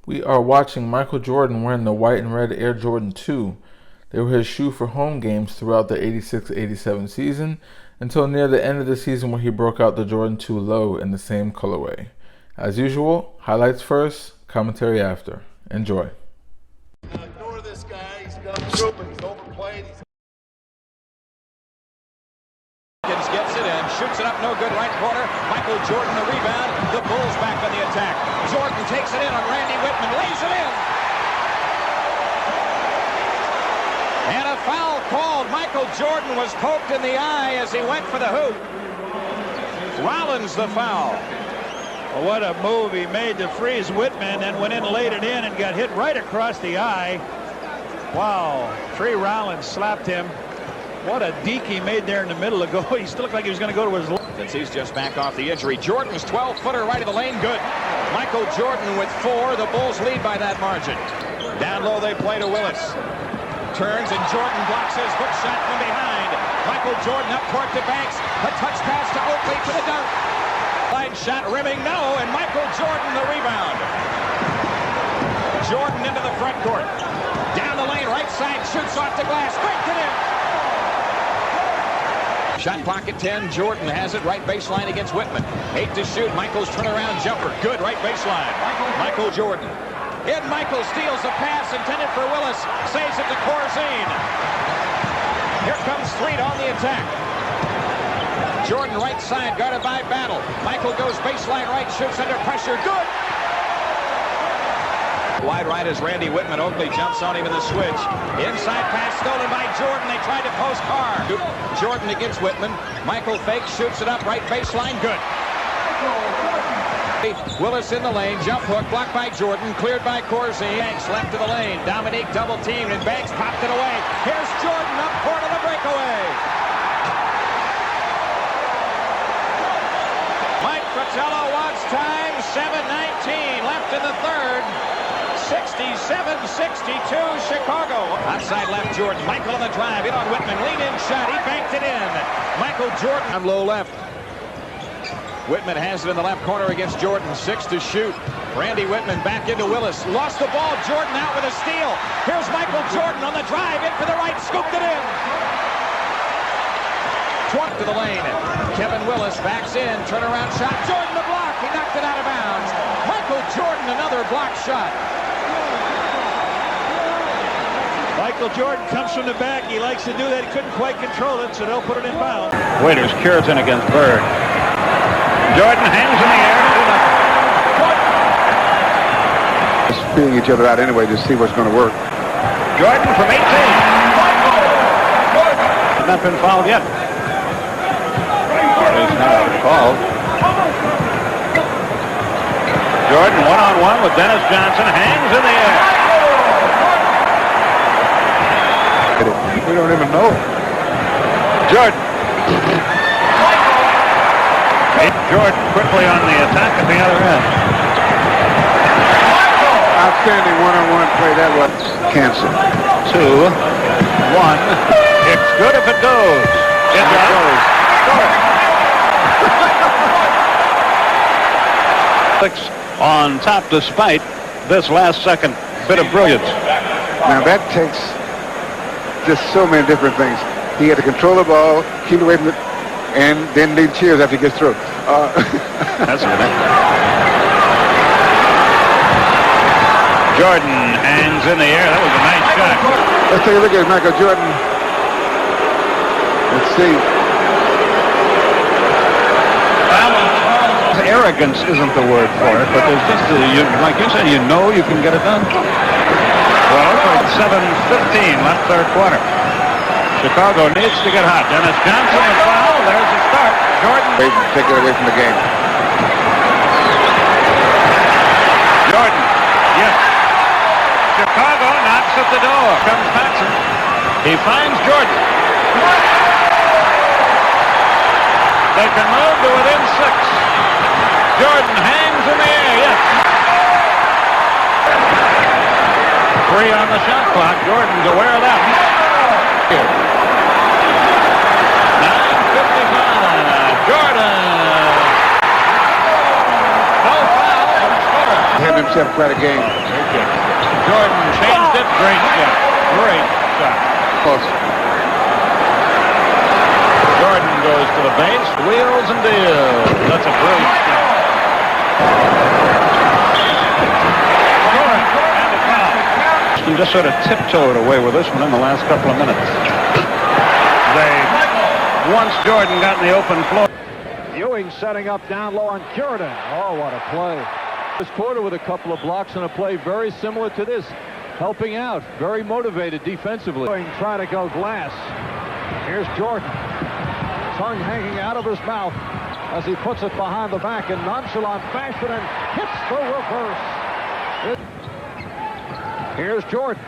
We are watching Michael Jordan wearing the white and red Air Jordan 2. They were his shoe for home games throughout the 86-87 season until near the end of the season where he broke out the Jordan 2 low in the same colorway. As usual, highlights first, commentary after. Enjoy. Ignore this guy. He's got super. He's overplayed. Gets it in, shoots it up, no good, right corner. Michael Jordan the rebound. The Bulls back on the attack. Jordan takes it in on Randy Whitman, lays it in. And a foul called. Michael Jordan was poked in the eye as he went for the hoop. Rollins the foul. Well, what a move he made to freeze Whitman and went in, laid it in, and got hit right across the eye. Wow. Trey Rollins slapped him. What a deke he made there in the middle of goal. He still looked like he was going to go to his left. Since he's just back off the injury. Jordan's 12-footer right of the lane, good. Michael Jordan with 4. The Bulls lead by that margin. Down low they play to Willis. Turns and Jordan blocks his hook shot from behind. Michael Jordan up court to Banks. A touch pass to Oakley for the dunk. Line shot rimming, no, and Michael Jordan the rebound. Jordan into the front court. Down the lane, right side, shoots off the glass. Straight to in. Shot clock at 10. Jordan has it right baseline against Whitman. 8 to shoot. Michael's turnaround jumper. Good right baseline. Michael Jordan. And Michael steals a pass intended for Willis. Saves it to Corzine. Here comes Street on the attack. Jordan right side guarded by Battle. Michael goes baseline right. Shoots under pressure. Good. Wide right as Randy Whitman. Oakley jumps on him in the switch. Inside pass stolen by Jordan. They tried to post Carr. Jordan against Whitman. Michael fakes, shoots it up right baseline. Good. Willis in the lane. Jump hook blocked by Jordan. Cleared by Corzine. Banks left to the lane. Dominique double teamed and Banks popped it away. Here's Jordan up court on the breakaway. Mike Fratello wants time. 7:19 left in the third. 67-62 Chicago. Outside left Jordan. Michael on the drive. In on Whitman. Lean in shot. He banked it in. Michael Jordan on low left. Whitman has it in the left corner against Jordan. 6 to shoot. Randy Whitman back into Willis. Lost the ball. Jordan out with a steal. Here's Michael Jordan on the drive. In for the right. Scooped it in. 20 to the lane. Kevin Willis backs in. Turnaround shot. Jordan the block. He knocked it out of bounds. Michael Jordan another block shot. Michael Jordan comes from the back. He likes to do that. He couldn't quite control it, so they'll put it in bounds. Waiters cures in against Bird. Jordan hangs in the air. Just feeling each other out anyway to see what's going to work. Jordan from 18. Not been fouled yet. He's not called. Jordan one-on-one with Dennis Johnson. Hangs in the air. We don't even know. Jordan. Jordan quickly on the attack at the other end. Outstanding one-on-one play that was. Cancel. 2, 1. It's good if it goes. It goes. On top despite this last second bit of brilliance. Now that takes just so many different things. He had to control the ball, keep it away from it, and then lead cheers after he gets through. That's good. Jordan hangs in the air. That was a nice shot. Let's take a look at Michael Jordan. Let's see. Arrogance isn't the word for it, but there's just, like you said, you know you can get it done. Well, 7:15 left third quarter. Chicago needs to get hot. Dennis Johnson is foul. There's a start. Jordan. Take it away from the game. Jordan. Yes. Chicago knocks at the door. Comes Paxson. He finds Jordan. They can move to within 6. Jordan hangs in the air. Yes. 3 on the shot clock. Jordan's aware of that. 9:55. Jordan. No foul. Had himself quite a game. Jordan changed it. Great shot. Great shot. Close. Jordan goes to the base, wheels and deals. That's a great shot. And a foul. And just sort of tiptoed away with this one in the last couple of minutes. Once Jordan got in the open floor. Ewing setting up down low on Jordan. Oh, what a play. This quarter with a couple of blocks on a play very similar to this. Helping out. Very motivated defensively. Ewing trying to go glass. Here's Jordan. Tongue hanging out of his mouth as he puts it behind the back in nonchalant fashion and hits the reverse. Here's Jordan.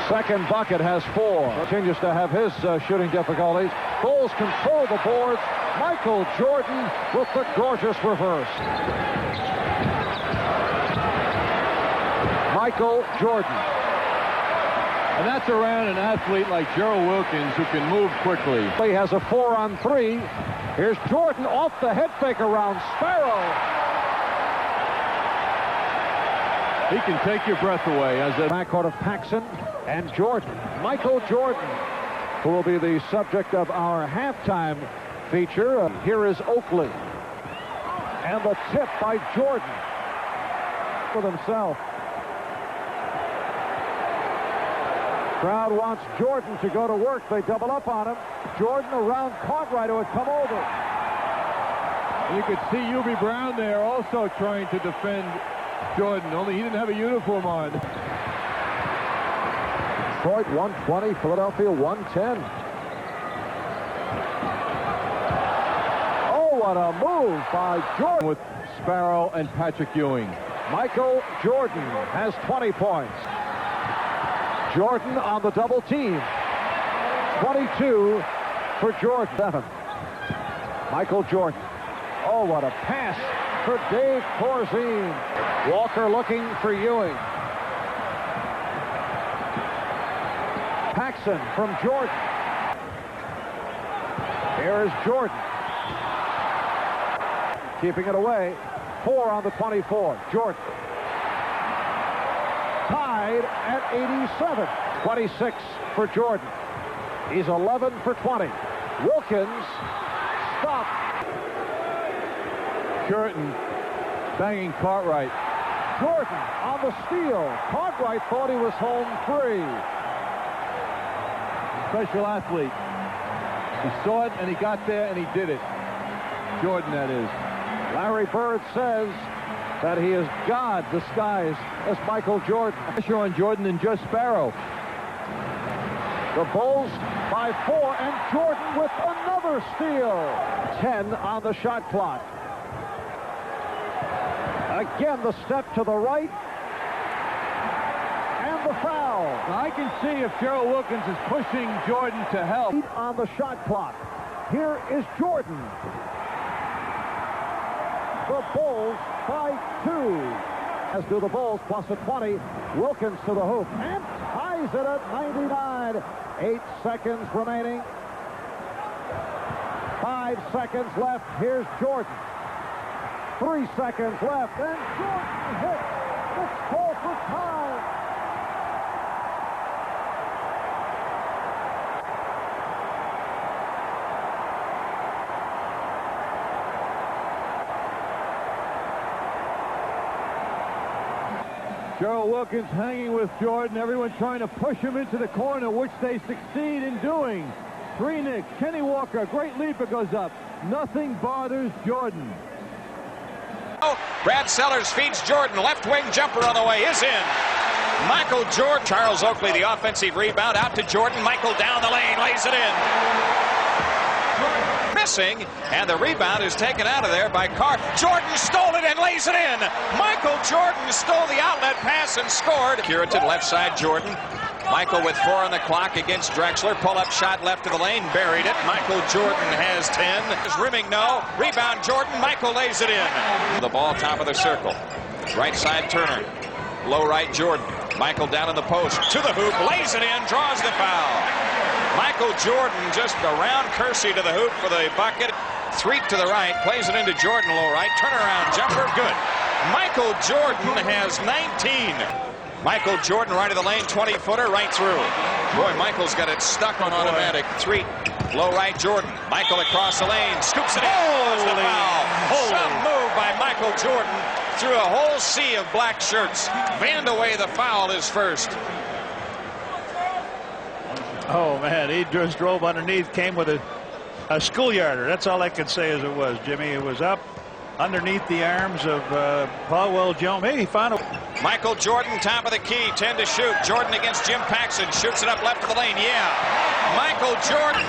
Second bucket has 4. Continues to have his shooting difficulties. Bulls control the boards. Michae Jordan with the gorgeous reverse. Michae Jordan. And that's around an athlete like Gerald Wilkins who can move quickly. He has a 4-on-3. Here's Jordan off the head fake around Sparrow. He can take your breath away as a backcourt of Paxson and Jordan. Michae Jordan, who will be the subject of our halftime feature. Here is Oakley. And the tip by Jordan for himself. Crowd wants Jordan to go to work. They double up on him. Jordan around Cartwright who had come over. You could see Hubie Brown there also trying to defend Jordan, only he didn't have a uniform on. Detroit 120, Philadelphia 110. Oh, what a move by Jordan. With Sparrow and Patrick Ewing. Michae Jordan has 20 points. Jordan on the double team. 22 for Jordan. 7. Michae Jordan. Oh, what a pass for Dave Corzine. Walker looking for Ewing. Paxson from Jordan. Here is Jordan. Keeping it away. 4 on the 24. Jordan. Tied at 87. 26 for Jordan. He's 11 for 20. Wilkins stopped. Jordan banging Cartwright. Jordan on the steal. Cartwright thought he was home free. Special athlete. He saw it and he got there and he did it. Jordan, that is. Larry Bird says that he is God disguised as Michae Jordan. Pressure on Jordan and just Sparrow. The Bulls by 4 and Jordan with another steal. 10 on the shot clock. Again, the step to the right. And the foul. Now, I can see if Gerald Wilkins is pushing Jordan to help. On the shot clock. Here is Jordan. The Bulls by 2. As do the Bulls plus a 20. Wilkins to the hoop and ties it at 99. 8 seconds remaining. 5 seconds left. Here's Jordan. 3 seconds left, and Jordan hits. It's call for time. Gerald Wilkins hanging with Jordan. Everyone trying to push him into the corner, which they succeed in doing. 3 Knicks. Kenny Walker, great leaper goes up. Nothing bothers Jordan. Brad Sellers feeds Jordan. Left wing jumper on the way is in. Michae Jordan. Charles Oakley, the offensive rebound out to Jordan. Michae down the lane, lays it in. Missing, and the rebound is taken out of there by Carr. Jordan stole it and lays it in. Michae Jordan stole the outlet pass and scored. Curated left side Jordan. Michae with 4 on the clock against Drexler. Pull-up shot left of the lane, buried it. Michae Jordan has 10. Is rimming no. Rebound Jordan. Michae lays it in. The ball top of the circle. Right side Turner. Low right Jordan. Michae down in the post. To the hoop. Lays it in. Draws the foul. Michae Jordan just around Kersey to the hoop for the bucket. 3 to the right. Plays it into Jordan low right. Turnaround jumper. Good. Michael Jordan has 19. Michael Jordan right of the lane, 20-footer right through. Boy, Michael's got it stuck on automatic. 3, low right Jordan. Michael across the lane, scoops it in. The foul. Some move by Michael Jordan through a whole sea of black shirts. Fanned away the foul is first. Oh, man, he just drove underneath, came with a schoolyarder. That's all I could say as it was, Jimmy. It was up underneath the arms of Paul Jones. Hey, he found a... Michael Jordan, top of the key, 10 to shoot. Jordan against Jim Paxson, shoots it up left of the lane. Yeah, Michael Jordan.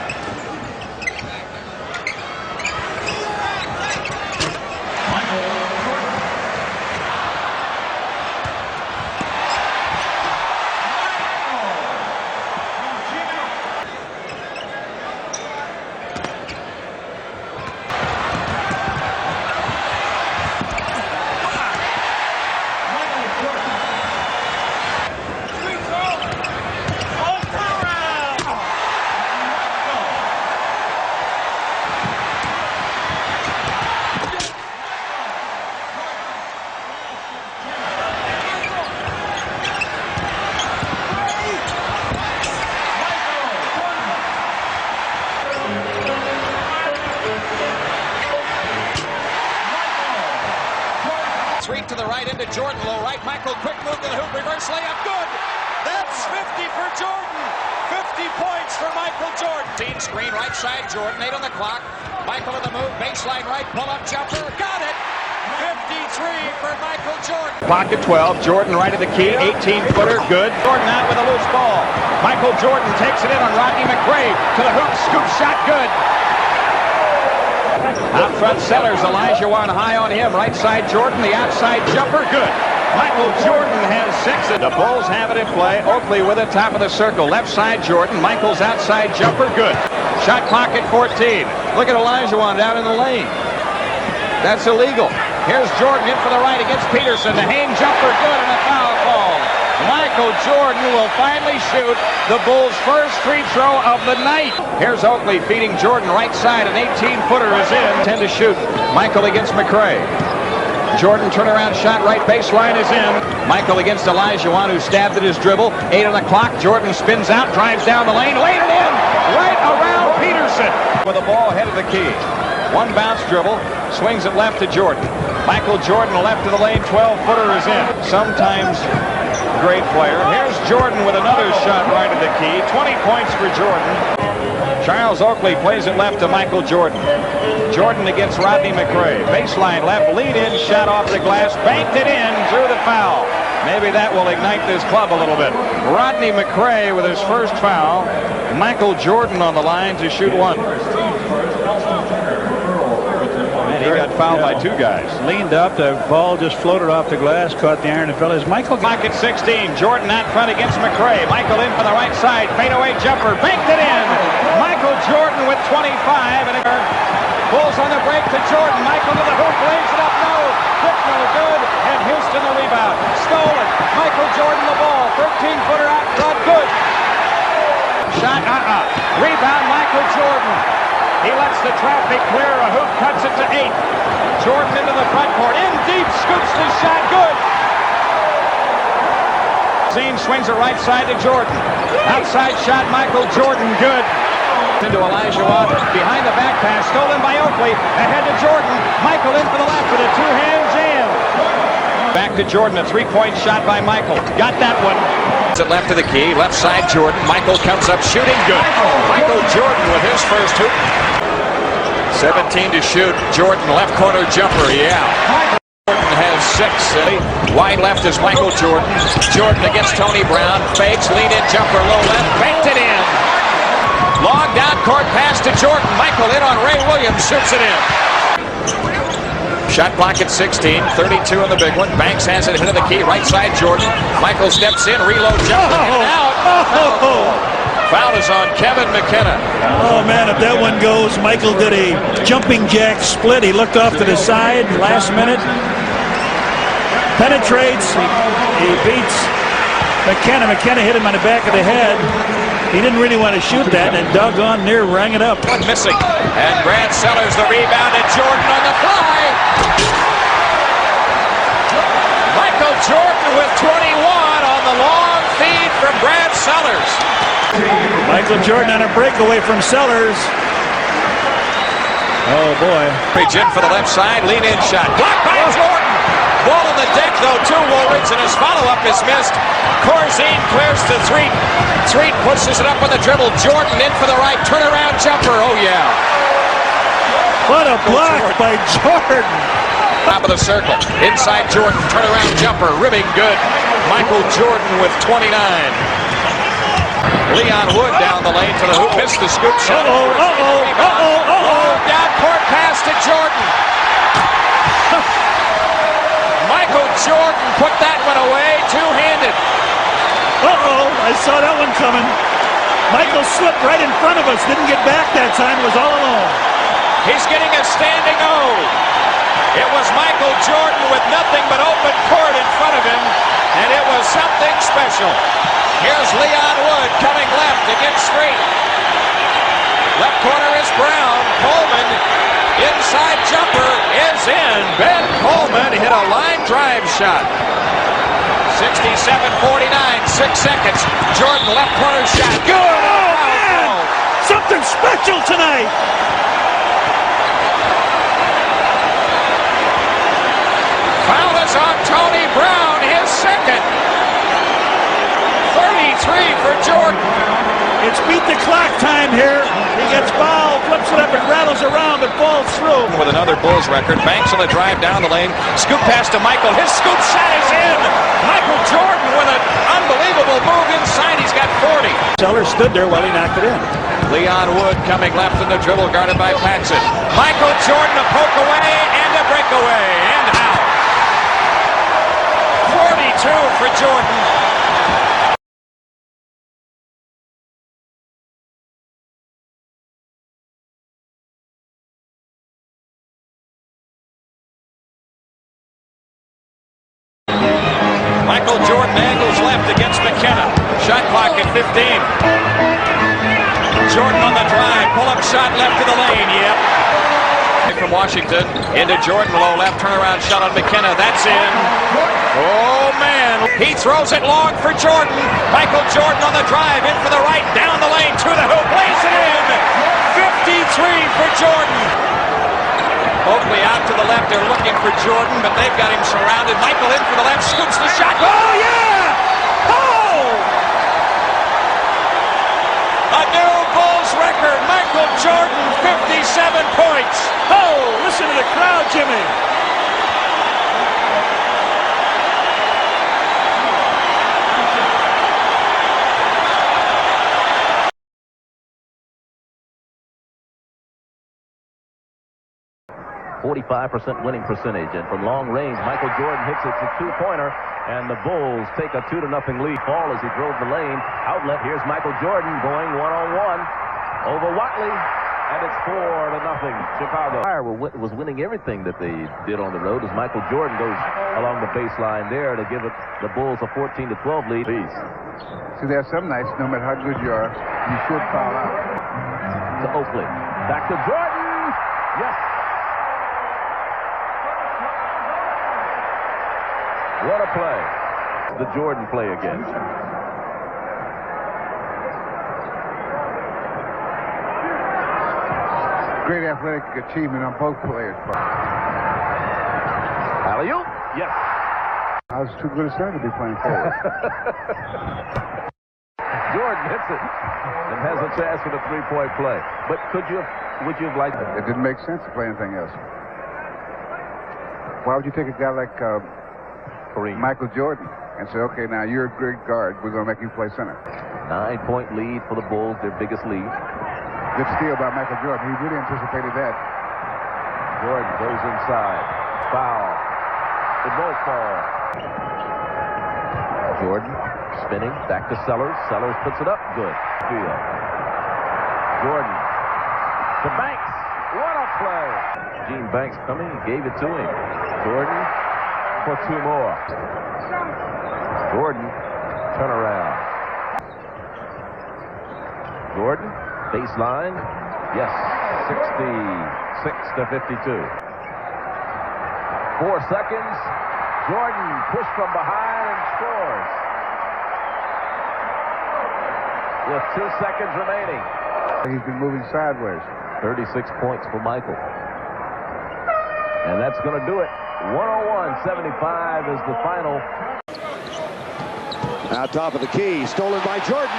To the right into Jordan, low right. Michael, quick move to the hoop, reverse layup, good. That's 50 for Jordan. 50 points for Michael Jordan. Team screen, right side, Jordan, 8 on the clock. Michael in the move, baseline right, pull-up jumper, got it. 53 for Michael Jordan. Clock at 12, Jordan right of the key, 18-footer, good. Jordan out with a loose ball. Michael Jordan takes it in on Rodney McRae to the hoop, scoop shot, good. Out front Sellers, Elijah Wan high on him. Right side Jordan, the outside jumper, good. Michael Jordan has 6. The Bulls have it in play. Oakley with it, top of the circle. Left side Jordan, Michael's outside jumper, good. Shot clock at 14. Look at Elijah Wan down in the lane. That's illegal. Here's Jordan in for the right against Peterson. The Hayne jumper, good, and a foul call. Michael Jordan will finally shoot the Bulls' first free throw of the night. Here's Oakley feeding Jordan right side. An 18-footer is in. 10 to shoot. Michael against McRae. Jordan turnaround shot right baseline is in. Michael against Elijah Wan, who stabbed at his dribble. 8 on the clock. Jordan spins out, drives down the lane, laid it in. Right around Peterson. With the ball ahead of the key. One bounce dribble. Swings it left to Jordan. Michael Jordan left of the lane. 12-footer is in. Sometimes great player. Here's Jordan with another shot right at the key. 20 points for Jordan. Charles Oakley plays it left to Michael Jordan. Jordan against Rodney McRae. Baseline left, lead in, shot off the glass, banked it in, drew the foul. Maybe that will ignite this club a little bit. Rodney McRae with his first foul. Michael Jordan on the line to shoot one. He got fouled by 2 guys. Leaned up, the ball just floated off the glass, caught the iron and fell. As Michael clock at 16, Jordan out front against McRae. Michael in for the right side, fadeaway jumper, banked it in. Michael Jordan with 25, and pulls on the break to Jordan. Michael to the hoop, lays it up, no. Quick, no good, and Houston the rebound. Stolen. Michael Jordan the ball, 13-footer out front, good. Shot, Rebound, Michael Jordan. He lets the traffic clear. A hoop cuts it to 8. Jordan into the front court. In deep, scoops the shot. Good. Zine swings it right side to Jordan. Outside shot, Michael Jordan. Good. Into Elijah Wan. Behind the back pass. Stolen by Oakley. Ahead to Jordan. Michael in for the left with a 2-hand jam. Back to Jordan. A 3-point shot by Michael. Got that one. It left of the key, left side Jordan. Michael comes up shooting, good. Michael Jordan with his first hoop. 17 to shoot. Jordan left corner jumper, yeah. Jordan has 6. Wide left is Michael Jordan. Jordan against Tony Brown. Fakes, lean in jumper, low left, banked it in. Long down court pass to Jordan. Michael in on Ray Williams, shoots it in. Shot clock at 16, 32 on the big one. Banks has it into the key, right side Jordan. Michael steps in, reload jumper, and out. Foul is on Kevin McKenna. Oh man, if that one goes, Michael did a jumping jack split. He looked off to the side last minute. Penetrates, he beats McKenna. McKenna hit him on the back of the head. He didn't really want to shoot that, and doggone near rang it up. One missing, and Brad Sellers the rebound, and Jordan on the fly. with 21 on the long feed from Brad Sellers. Michael Jordan on a breakaway from Sellers. Oh, boy. Bridge in for the left side, lean-in shot. Blocked by Jordan. Ball on the deck, though, to Woolridge, and his follow-up is missed. Corzine clears to Threet. Threet pushes it up on the dribble. Jordan in for the right turnaround jumper. Oh, yeah. What a block by Jordan. Top of the circle. Inside Jordan, turnaround jumper. Ribbing good. Michael Jordan with 29. Leon Wood down the lane to the hoop. Missed the scoop shot. Down court pass to Jordan. Michael Jordan put that one away two-handed. I saw that one coming. Michael slipped right in front of us. Didn't get back that time. Was all alone. He's getting a standing O. It was Michael Jordan with nothing but open court in front of him, and it was something special. Here's Leon Wood coming left against Street. Left corner is Brown. Coleman, inside jumper is in. Ben Coleman hit a line drive shot. 67-49, 6 seconds. Jordan left corner shot. Good. Oh, man! Something special tonight. Foul is on Tony Brown, his second. 33 for Jordan. It's beat the clock time here. He gets fouled, flips it up and rattles around but falls through. With another Bulls record, Banks on the drive down the lane. Scoop pass to Michael. His scoop shot is in. Michael Jordan with an unbelievable move inside. He's got 40. Sellers stood there while he knocked it in. Leon Wood coming left in the dribble, guarded by Paxson. Michael Jordan a poke away and a breakaway. And out. 42 for Jordan. Michael Jordan angles left against McKenna. Shot clock at 15. Jordan on the drive. Pull-up shot left to the lane. Yep. From Washington into Jordan. Low left turnaround shot on McKenna. That's in. Oh, man. He throws it long for Jordan. Michael Jordan on the drive. In for the right. Down the lane to the hoop. Lays it in. 53 for Jordan. Oakley out to the left. They're looking for Jordan, but they've got him surrounded. Michael in for the left. Scoops the shot. Oh, yeah! Oh! A new Bulls record. Michael Jordan, 57 points. Oh, listen to the crowd, Jimmy. .45% winning percentage, and from long range, Michael Jordan hits it to two-pointer, and the Bulls take a 2-0 lead. Ball as he drove the lane. Outlet, here's Michael Jordan going one-on-one over Watley, and it's 4-0 Chicago. Fire was winning everything that they did on the road as Michael Jordan goes along the baseline there to give it the Bulls a 14-12 lead. Peace. See, there are some nights, no matter how good you are, you should foul out. To Oakley. Back to Jordan. Yes. What a play. The Jordan play again. Great athletic achievement on both players' part. Alley-oop. Yes. I was too good a center to be playing forward. Jordan hits it and has a chance for the three-point play. But would you have liked it? It didn't make sense to play anything else. Why would you take a guy like Michael Jordan and say, okay, now you're a great guard. We're going to make you play center. 9-point lead for the Bulls, their biggest lead. Good steal by Michael Jordan. He really anticipated that. Jordan goes inside. Foul. It won't fall. Jordan spinning. Back to Sellers. Sellers puts it up. Good. Field. Jordan. To Banks. What a play. Gene Banks coming. He gave it to him. Jordan for two more. Jordan. Turn around. Jordan. Baseline. Yes. 66-52. 4 seconds. Jordan pushed from behind and scores. With 2 seconds remaining. He's been moving sideways. 36 points for Michael. And that's going to do it. 101-75 is the final. Now top of the key, stolen by Jordan.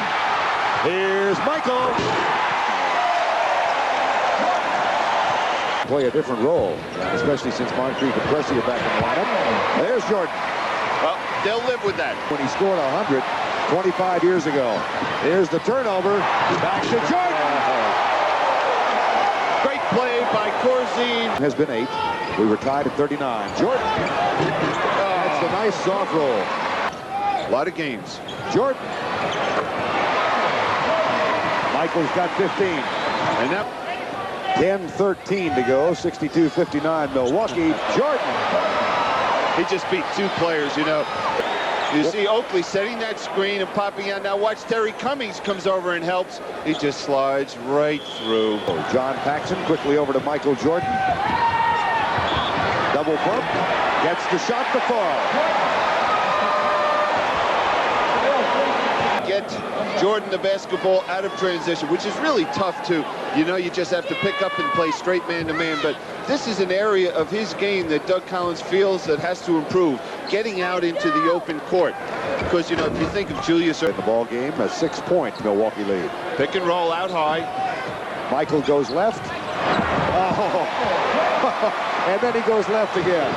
Here's Michael. Play a different role, especially since Moncrief and Pressey are back in the lineup. There's Jordan. Well, they'll live with that. When he scored 100 25 years ago. Here's the turnover. Back to Jordan. Great play by Corzine. Has been 8. We were tied at 39. Jordan. That's a nice soft roll. A lot of games. Jordan. Michael's got 15. And that 10-13 to go. 62-59 Milwaukee. Jordan. He just beat 2 players, you know. You see Oakley setting that screen and popping out. Now watch Terry Cummings comes over and helps. He just slides right through. John Paxson quickly over to Michael Jordan. Double pump. Gets the shot to fall. Get Jordan the basketball out of transition, which is really tough too. You know, you just have to pick up and play straight man-to-man. But this is an area of his game that Doug Collins feels that has to improve, getting out into the open court. Because, you know, if you think of Julius... In the ball game, a 6-point Milwaukee lead. Pick and roll out high. Michael goes left. Oh. And then he goes left again.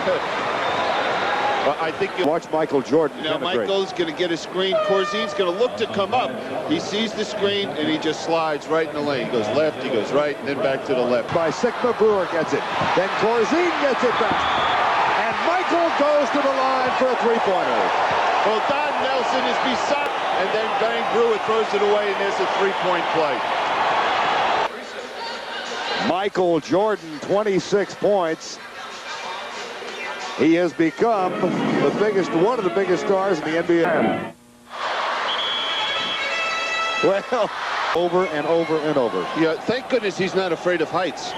Well, I think you watch Michael Jordan. Now Michael's going to get a screen. Corzine's going to look to come up. He sees the screen and he just slides right in the lane. He goes left, he goes right, and then back to the left. By Sigma Brewer gets it. Then Corzine gets it back. And Michael goes to the line for a 3-pointer. Well, Don Nelson is beside, and then Bang Brewer throws it away, and there's a 3-point play. Michael Jordan, 26 points. He has become one of the biggest stars in the NBA. Well, over and over and over. Yeah, thank goodness he's not afraid of heights.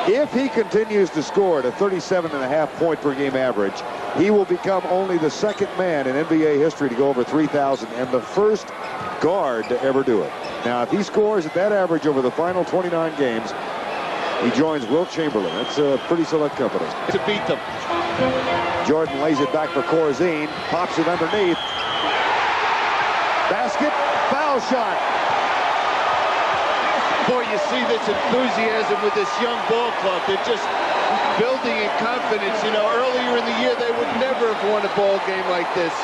If he continues to score at a 37.5 point per game average, he will become only the 2nd man in NBA history to go over 3,000 and the first guard to ever do it. Now, if he scores at that average over the final 29 games, he joins Wilt Chamberlain. That's a pretty select company. To beat them. Jordan lays it back for Corzine. Pops it underneath. Basket. Foul shot. Boy, you see this enthusiasm with this young ball club. They're just building in confidence. You know, earlier in the year, they would never have won a ball game like this.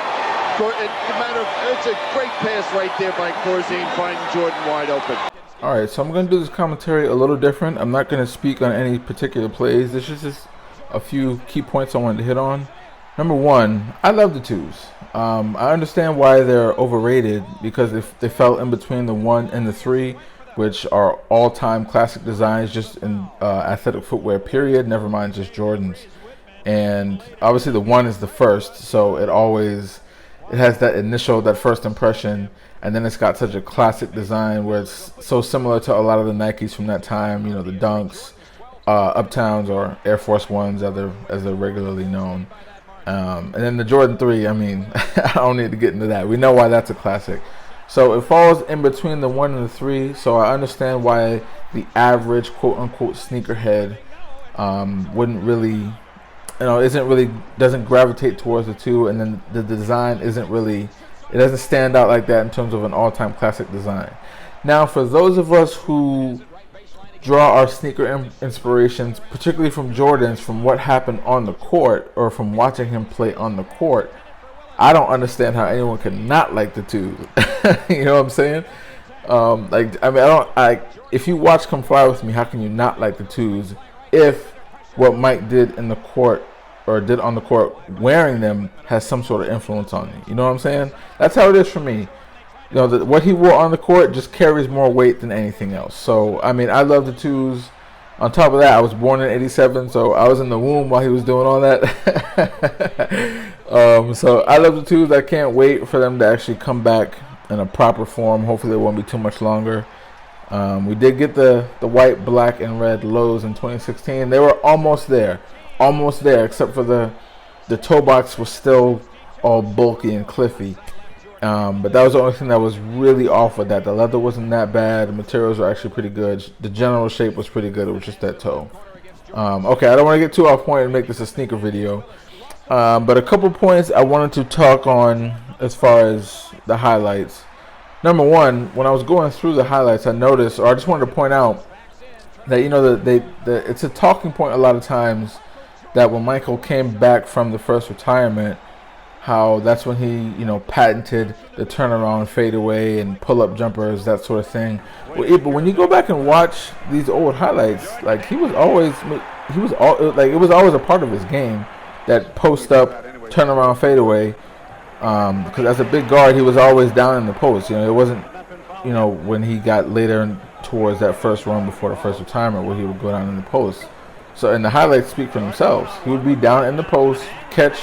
It's a great pass right there by Corzine, finding Jordan wide open. Alright, so I'm going to do this commentary a little different. I'm not going to speak on any particular plays. This is just a few key points I wanted to hit on. Number 1, I love the 2s. I understand why they're overrated because they fell in between the 1 and the 3, which are all-time classic designs just in athletic footwear, period, never mind just Jordans. And obviously the 1 is the first, so it has that first impression. And then it's got such a classic design where it's so similar to a lot of the Nikes from that time, you know, the Dunks, Uptowns, or Air Force Ones as they're regularly known. And then the Jordan 3, I mean, I don't need to get into that. We know why that's a classic. So it falls in between the 1 and the 3, so I understand why the average quote-unquote sneakerhead wouldn't really, doesn't gravitate towards the 2, and then the design it doesn't stand out like that in terms of an all-time classic design. Now, for those of us who draw our sneaker inspirations, particularly from Jordans, from what happened on the court or from watching him play on the court, I don't understand how anyone could not like the 2s. You know what I'm saying? If you watch Come Fly With Me, how can you not like the 2s if what Mike did in the court or did on the court wearing them has some sort of influence on you? You know what I'm saying? That's how it is for me. You know, what he wore on the court just carries more weight than anything else. So, I mean, I love the 2s. On top of that, I was born in '87, so I was in the womb while he was doing all that. So I love the 2s. I can't wait for them to actually come back in a proper form. Hopefully, it won't be too much longer. We did get the white, black, and red lows in 2016. They were almost there, except for the the toe box was still all bulky and cliffy. But that was the only thing that was really off with that. The leather wasn't that bad. The materials were actually pretty good. The general shape was pretty good. It was just that toe. Okay, I don't want to get too off point and make this a sneaker video. But a couple points I wanted to talk on as far as the highlights. Number one, when I was going through the highlights, I noticed, or I just wanted to point out that, you know, it's a talking point a lot of times that when Michael came back from the first retirement, how that's when he, you know, patented the turnaround fadeaway and pull-up jumpers, that sort of thing. But when you go back and watch these old highlights, like it was always a part of his game, that post-up turnaround fadeaway. Because as a big guard, he was always down in the post. You know, it wasn't, you know, when he got later towards that first run before the first retirement where he would go down in the post. So, and the highlights speak for themselves. He would be down in the post, catch,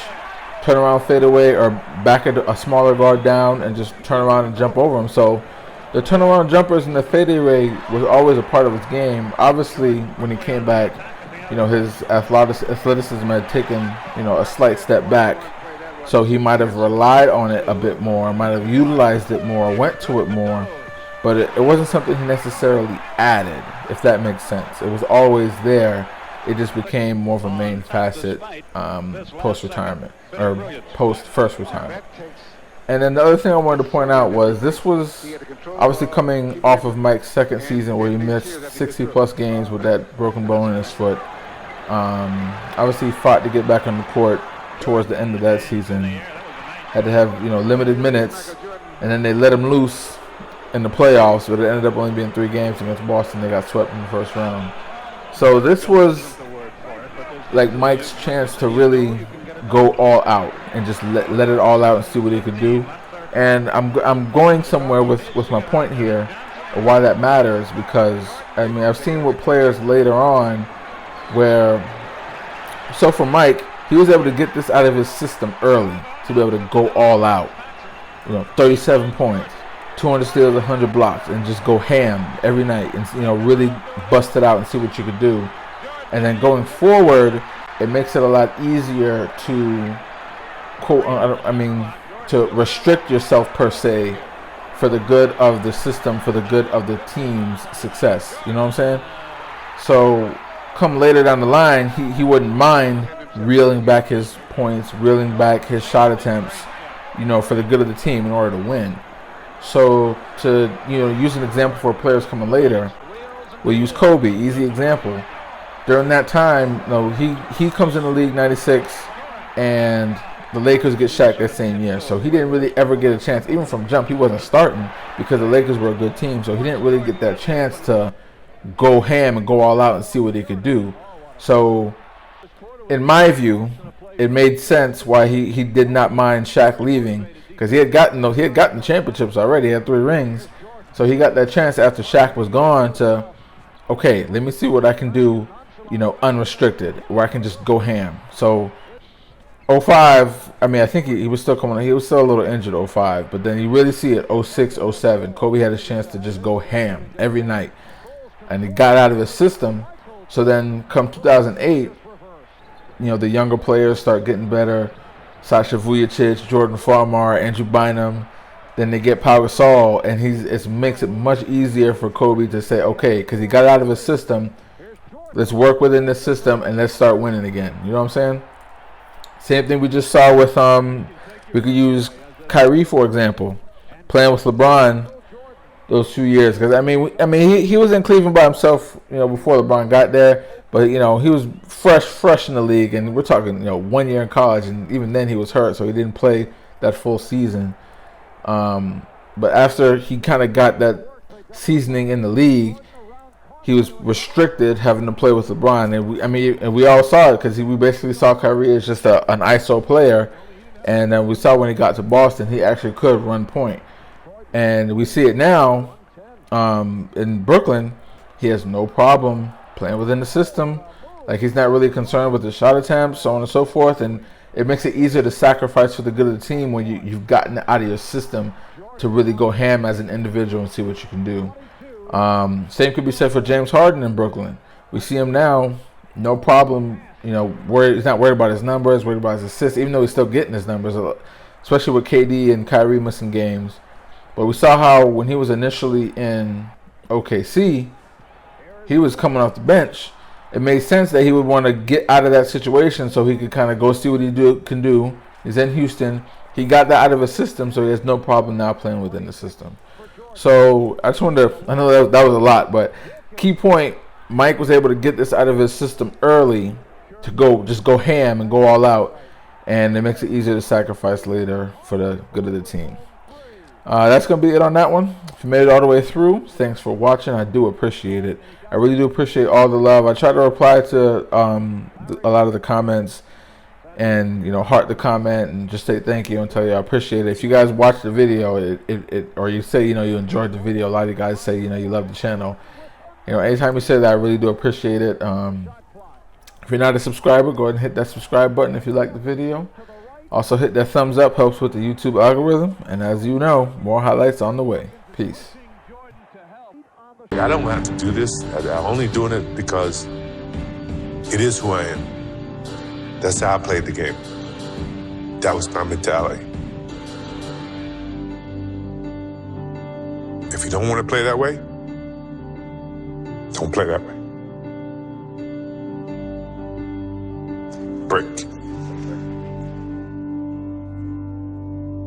turn around, fade away, or back at a smaller guard down and just turn around and jump over him. So the turnaround jumpers and the fadeaway was always a part of his game. Obviously, when he came back, you know, his athleticism had taken, you know, a slight step back. So he might have relied on it a bit more, might have utilized it more, went to it more. But it wasn't something he necessarily added, if that makes sense. It was always there. It just became more of a main facet post-retirement, or post-first retirement. And then the other thing I wanted to point out was this was obviously coming off of Mike's second season where he missed 60-plus games with that broken bone in his foot. Obviously he fought to get back on the court towards the end of that season. Had to have, you know, limited minutes, and then they let him loose in the playoffs, but it ended up only being 3 games against Boston. They got swept in the first round. So this was like Mike's chance to really go all out and just let it all out and see what he could do. And I'm going somewhere with my point here of why that matters, because I mean I've seen with players later on where, so for Mike, he was able to get this out of his system early to be able to go all out. You know, 37 points, 200 steals, 100 blocks, and just go ham every night and, you know, really bust it out and see what you could do. And then going forward, it makes it a lot easier to, to restrict yourself per se for the good of the system, for the good of the team's success. You know what I'm saying? So come later down the line, he wouldn't mind reeling back his points, reeling back his shot attempts, you know, for the good of the team in order to win. So to, you know, use an example for players coming later, we'll use Kobe, easy example. During that time, you know, he comes in the league 96, and the Lakers get Shaq that same year. So he didn't really ever get a chance, even from jump. He wasn't starting because the Lakers were a good team. So he didn't really get that chance to go ham and go all out and see what he could do. So in my view, it made sense why he did not mind Shaq leaving, because he had gotten championships already. He had 3 rings. So he got that chance after Shaq was gone to, okay, let me see what I can do, you know, unrestricted, where I can just go ham. So 05, I mean, I think he was still coming. He was still a little injured 05, but then you really see it 06, 07. Kobe had a chance to just go ham every night, and he got out of his system. So then come 2008, you know, the younger players start getting better. Sasha Vujacic, Jordan Farmar, Andrew Bynum. Then they get Pau Gasol, and it makes it much easier for Kobe to say, okay, because he got out of his system, let's work within this system and let's start winning again. You know what I'm saying? Same thing we just saw with we could use Kyrie, for example, playing with LeBron those 2 years. Because I mean he was in Cleveland by himself, you know, before LeBron got there. But, you know, he was fresh in the league, and we're talking, you know, 1 year in college, and even then he was hurt, so he didn't play that full season. But after he kind of got that seasoning in the league, he was restricted having to play with LeBron. And we all saw it, because we basically saw Kyrie as just an ISO player, and we saw when he got to Boston, he actually could run point. And we see it now in Brooklyn. He has no problem playing within the system. Like, he's not really concerned with the shot attempts, so on and so forth, and it makes it easier to sacrifice for the good of the team when you've gotten it out of your system to really go ham as an individual and see what you can do. Same could be said for James Harden in Brooklyn. We see him now, no problem he's not worried about his numbers, worried about his assists, even though he's still getting his numbers, especially with KD and Kyrie missing games. But we saw how when he was initially in OKC, he was coming off the bench. It made sense that he would want to get out of that situation so he could kind of go see what he can do. He's in Houston. He got that out of his system, so he has no problem now playing within the system. So I just wanted to, I know that was a lot, but key point, Mike was able to get this out of his system early to just go ham and go all out, and it makes it easier to sacrifice later for the good of the team. That's going to be it on that one. If you made it all the way through, thanks for watching. I do appreciate it. I really do appreciate all the love. I try to reply to a lot of the comments and, heart the comment and just say thank you and tell you I appreciate it. If you guys watch the video or you say, you enjoyed the video, a lot of you guys say, you love the channel. Anytime you say that, I really do appreciate it. If you're not a subscriber, go ahead and hit that subscribe button if you like the video. Also hit that thumbs up, helps with the YouTube algorithm. And as you know, more highlights on the way. Peace. I don't have to do this. I'm only doing it because it is who I am. That's how I played the game. That was my mentality. If you don't want to play that way, don't play that way. Break.